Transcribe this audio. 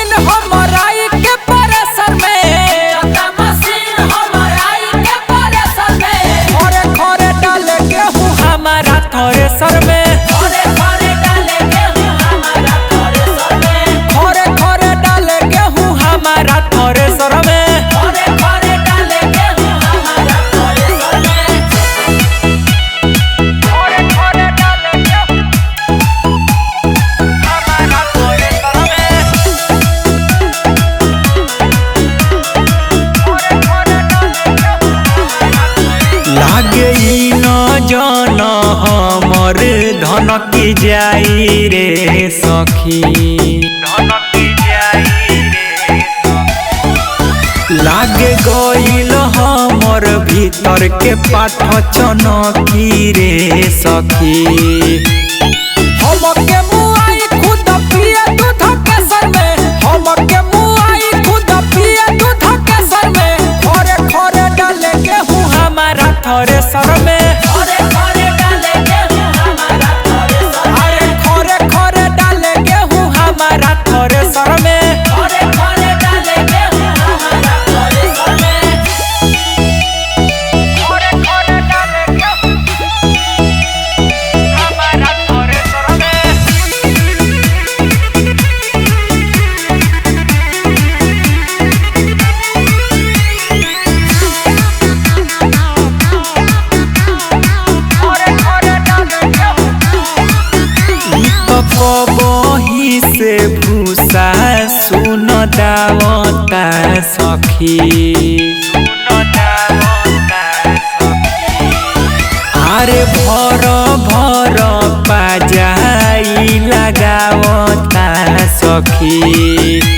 Machine हमाराई के pressure में, चौथा मशीन हमाराई के प्रेशर में, खरे खरे डाले गेहूं हमारा थ्रेसर में, खरे खरे डाले गेहूं हमारा थ्रेसर में, खरे खरे डाले गेहूं हमारा थ्रेसर में, खरे खरे डाले गेहूं हमारा थ्रेसर में, खरे खरे डाले गेहूं हमारा थ्रेसर में, खरे खरे डाले गेहूं लागे ई न जन हमर धन की जाई रे सखी, धनकी जाई रे सखी। लागे गइल हमर भीतर के पाठ चनकी रे सखी, हमके मुआई खुद पिए दूध के सर में, हमके मुआई खुद पिए दूध के सर में, खरे खरे डाले गेहूं हमारा थ्रेसर में, खरे खरे डाले गेहूं हमारा थ्रेसर में, अरे खरे खरे डाले गेहूं हमारा थ्रेसर में, खरे खरे डाले गेहूं हमारा थ्रेसर में, खरे खरे डाले गेहूं हमारा थ्रेसर में। कबही से भूसा सुन दावता सखी, अरे भर भर पाजाई लगावता सखी।